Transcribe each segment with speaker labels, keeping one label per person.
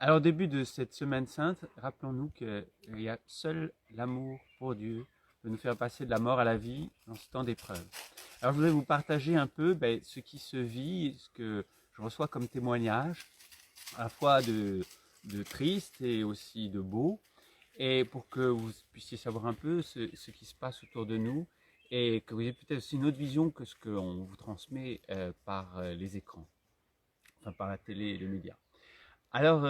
Speaker 1: Alors, au début de cette semaine sainte, rappelons-nous qu'il y a seul l'amour pour Dieu peut nous faire passer de la mort à la vie dans ce temps d'épreuve. Alors, je voudrais vous partager un peu ce qui se vit, ce que je reçois comme témoignage, à la fois de triste et aussi de beau, et pour que vous puissiez savoir un peu ce qui se passe autour de nous, et que vous ayez peut-être aussi une autre vision que ce qu'on vous transmet par les écrans, enfin par la télé et les médias. Alors,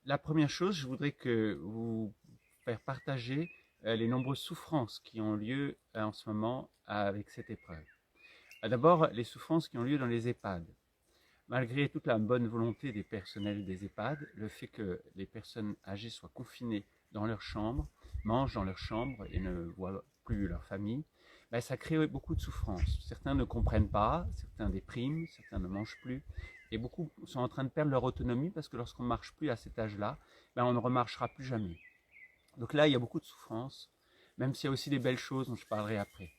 Speaker 1: la première chose, je voudrais que vous faire partager les nombreuses souffrances qui ont lieu en ce moment avec cette épreuve. D'abord, les souffrances qui ont lieu dans les EHPAD. Malgré toute la bonne volonté des personnels des EHPAD, le fait que les personnes âgées soient confinées dans leur chambre, mangent dans leur chambre et ne voient plus leur famille, ça crée beaucoup de souffrances. Certains ne comprennent pas, certains dépriment, certains ne mangent plus, et beaucoup sont en train de perdre leur autonomie parce que lorsqu'on ne marche plus à cet âge-là, on ne remarchera plus jamais. Donc là, il y a beaucoup de souffrances, même s'il y a aussi des belles choses dont je parlerai après.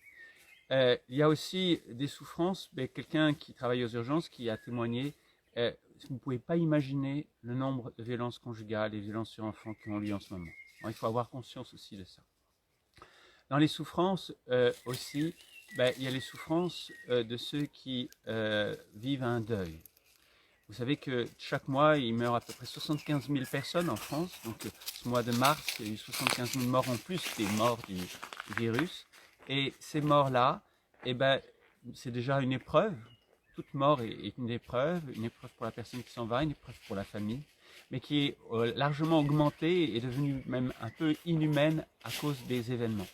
Speaker 1: Il y a aussi des souffrances, quelqu'un qui travaille aux urgences qui a témoigné, vous ne pouvez pas imaginer le nombre de violences conjugales et violences sur enfants qui ont lieu en ce moment. Il faut avoir conscience aussi de ça. Dans les souffrances aussi, il y a les souffrances de ceux qui vivent un deuil. Vous savez que chaque mois, il meurt à peu près 75 000 personnes en France. Donc, ce mois de mars, il y a eu 75 000 morts en plus des morts du virus. Et ces morts-là, c'est déjà une épreuve. Toute mort est une épreuve pour la personne qui s'en va, une épreuve pour la famille, mais qui est largement augmentée et devenue même un peu inhumaine à cause des événements.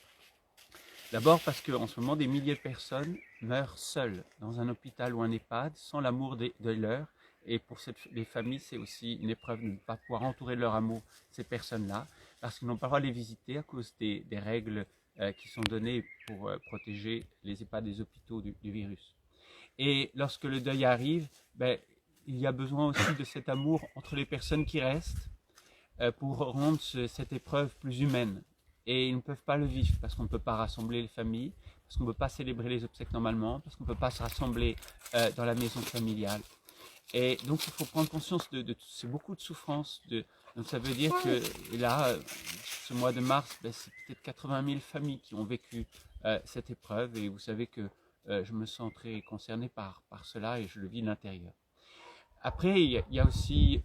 Speaker 1: D'abord parce qu'en ce moment, des milliers de personnes meurent seules dans un hôpital ou un EHPAD, sans l'amour de leurs. Et pour les familles, c'est aussi une épreuve de ne pas pouvoir entourer de leur amour ces personnes-là, parce qu'ils n'ont pas le droit de les visiter à cause des règles qui sont données pour protéger les EHPAD des hôpitaux du virus. Et lorsque le deuil arrive, il y a besoin aussi de cet amour entre les personnes qui restent pour rendre cette épreuve plus humaine. Et ils ne peuvent pas le vivre parce qu'on ne peut pas rassembler les familles, parce qu'on ne peut pas célébrer les obsèques normalement, parce qu'on ne peut pas se rassembler dans la maison familiale. Et donc il faut prendre conscience c'est beaucoup de souffrance. Donc ça veut dire que là, ce mois de mars, c'est peut-être 80 000 familles qui ont vécu cette épreuve. Et vous savez que je me sens très concerné par cela et je le vis de l'intérieur. Après, il y a aussi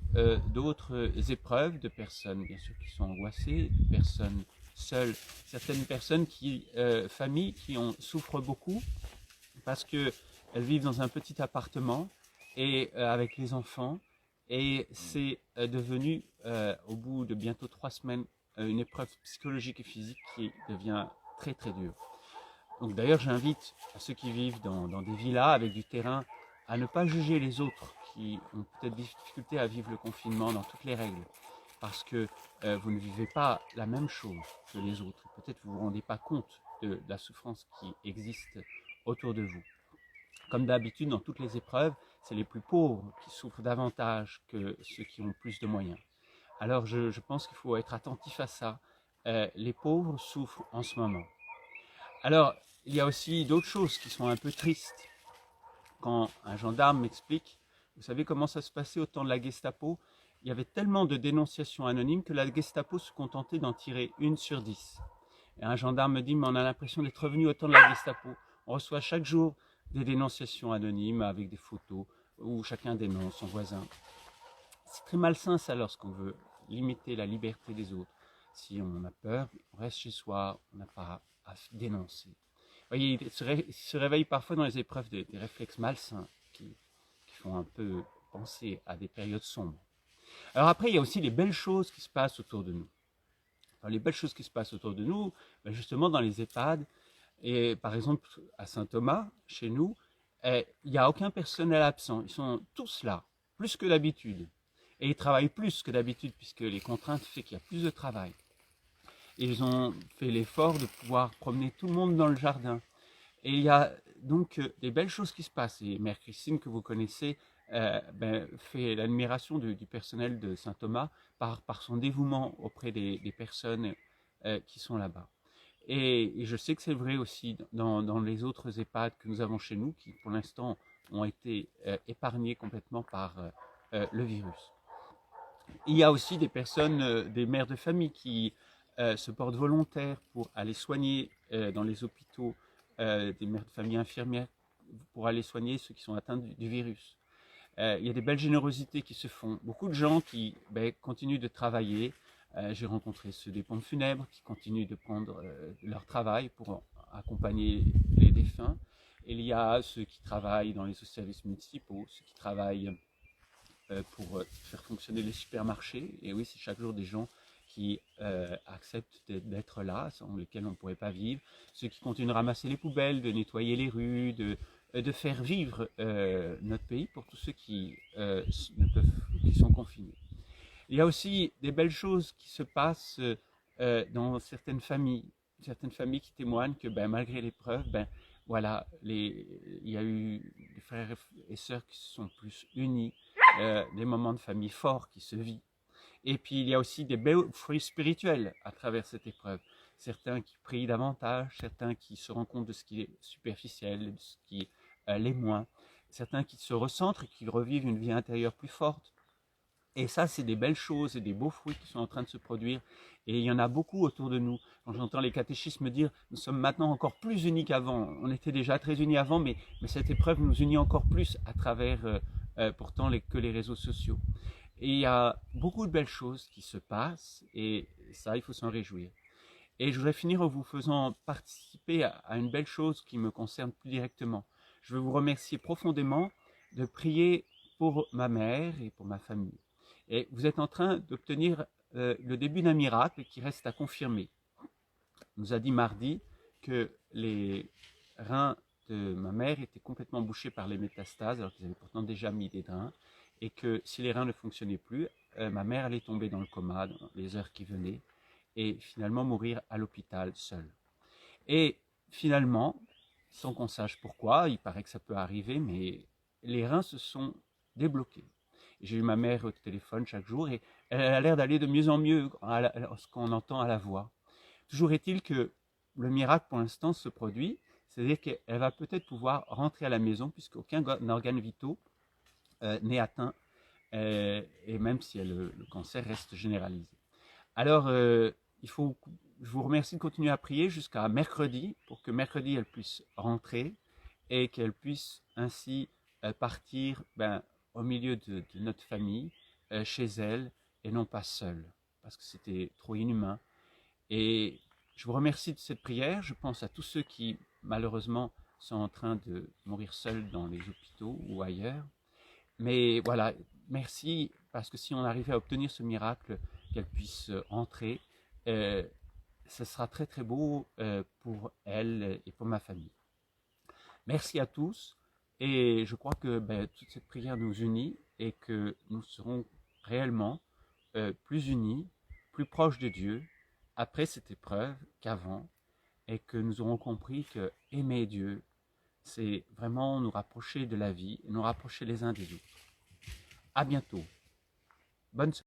Speaker 1: d'autres épreuves de personnes, bien sûr, qui sont angoissées, de personnes seules, certaines personnes familles qui souffrent beaucoup parce qu'elles vivent dans un petit appartement et avec les enfants, et c'est devenu, au bout de bientôt 3 semaines, une épreuve psychologique et physique qui devient très très dure. Donc d'ailleurs, j'invite à ceux qui vivent dans des villas avec du terrain à ne pas juger les autres qui ont peut-être des difficultés à vivre le confinement dans toutes les règles, parce que vous ne vivez pas la même chose que les autres. Peut-être vous ne vous rendez pas compte de la souffrance qui existe autour de vous. Comme d'habitude, dans toutes les épreuves, c'est les plus pauvres qui souffrent davantage que ceux qui ont plus de moyens. Alors je pense qu'il faut être attentif à ça. Les pauvres souffrent en ce moment. Alors, il y a aussi d'autres choses qui sont un peu tristes. Quand un gendarme m'explique, vous savez comment ça se passait au temps de la Gestapo? Il y avait tellement de dénonciations anonymes que la Gestapo se contentait d'en tirer 1 sur 10. Et un gendarme me dit, mais on a l'impression d'être revenu au temps de la Gestapo. On reçoit chaque jour des dénonciations anonymes avec des photos où chacun dénonce son voisin. C'est très malsain ça lorsqu'on veut limiter la liberté des autres. Si on a peur, on reste chez soi, on n'a pas à dénoncer. Vous voyez, il se réveille parfois dans les épreuves des réflexes malsains qui font un peu penser à des périodes sombres. Alors après, il y a aussi les belles choses qui se passent autour de nous. Alors, les belles choses qui se passent autour de nous, justement dans les EHPAD, et par exemple à Saint-Thomas, chez nous, il n'y a aucun personnel absent. Ils sont tous là, plus que d'habitude. Et ils travaillent plus que d'habitude puisque les contraintes font qu'il y a plus de travail. Et ils ont fait l'effort de pouvoir promener tout le monde dans le jardin. Et il y a donc des belles choses qui se passent. Et Mère Christine, que vous connaissez, fait l'admiration du personnel de Saint-Thomas par son dévouement auprès des personnes qui sont là-bas. Et je sais que c'est vrai aussi dans les autres EHPAD que nous avons chez nous, qui pour l'instant ont été épargnés complètement par le virus. Il y a aussi des personnes, des mères de famille qui se portent volontaires pour aller soigner dans les hôpitaux, des mères de famille infirmières pour aller soigner ceux qui sont atteints du virus. Il y a des belles générosités qui se font. Beaucoup de gens qui continuent de travailler. J'ai rencontré ceux des pompes funèbres qui continuent de prendre leur travail pour accompagner les défunts. Et il y a ceux qui travaillent dans les services municipaux, ceux qui travaillent pour faire fonctionner les supermarchés. Et oui, c'est chaque jour des gens qui acceptent d'être là, sans lesquels on ne pourrait pas vivre. Ceux qui continuent de ramasser les poubelles, de nettoyer les rues, de faire vivre notre pays pour tous ceux qui sont confinés. Il y a aussi des belles choses qui se passent dans certaines familles qui témoignent que malgré l'épreuve, voilà, il y a eu des frères et sœurs qui se sont plus unis, des moments de famille forts qui se vivent. Et puis il y a aussi des belles fruits spirituels à travers cette épreuve. Certains qui prient davantage, certains qui se rendent compte de ce qui est superficiel, de ce qui l'est moins, certains qui se recentrent et qui revivent une vie intérieure plus forte. Et ça, c'est des belles choses et des beaux fruits qui sont en train de se produire. Et il y en a beaucoup autour de nous. Quand j'entends les catéchismes dire « nous sommes maintenant encore plus unis qu'avant », on était déjà très unis avant, mais cette épreuve nous unit encore plus à travers pourtant que les réseaux sociaux. Et il y a beaucoup de belles choses qui se passent et ça, il faut s'en réjouir. Et je voudrais finir en vous faisant participer à une belle chose qui me concerne plus directement. Je veux vous remercier profondément de prier pour ma mère et pour ma famille. Et vous êtes en train d'obtenir le début d'un miracle qui reste à confirmer. On nous a dit mardi que les reins de ma mère étaient complètement bouchés par les métastases, alors qu'ils avaient pourtant déjà mis des drains, et que si les reins ne fonctionnaient plus, ma mère allait tomber dans le coma dans les heures qui venaient, et finalement mourir à l'hôpital seule. Et finalement, sans qu'on sache pourquoi, il paraît que ça peut arriver, mais les reins se sont débloqués. J'ai eu ma mère au téléphone chaque jour et elle a l'air d'aller de mieux en mieux ce qu'on entend à la voix. Toujours est-il que le miracle pour l'instant se produit, c'est-à-dire qu'elle va peut-être pouvoir rentrer à la maison puisqu'aucun organe vital n'est atteint et même si le cancer reste généralisé. Alors, je vous remercie de continuer à prier jusqu'à mercredi pour que mercredi elle puisse rentrer et qu'elle puisse ainsi partir au milieu de notre famille, chez elle et non pas seule parce que c'était trop inhumain. Et je vous remercie de cette prière. Je pense à tous ceux qui malheureusement sont en train de mourir seuls dans les hôpitaux ou ailleurs. Mais voilà, merci parce que si on arrivait à obtenir ce miracle, qu'elle puisse entrer, ce sera très très beau pour elle et pour ma famille. Merci à tous et je crois que toute cette prière nous unit et que nous serons réellement plus unis, plus proches de Dieu après cette épreuve qu'avant et que nous aurons compris que aimer Dieu, c'est vraiment nous rapprocher de la vie et nous rapprocher les uns des autres. À bientôt. Bonne soirée.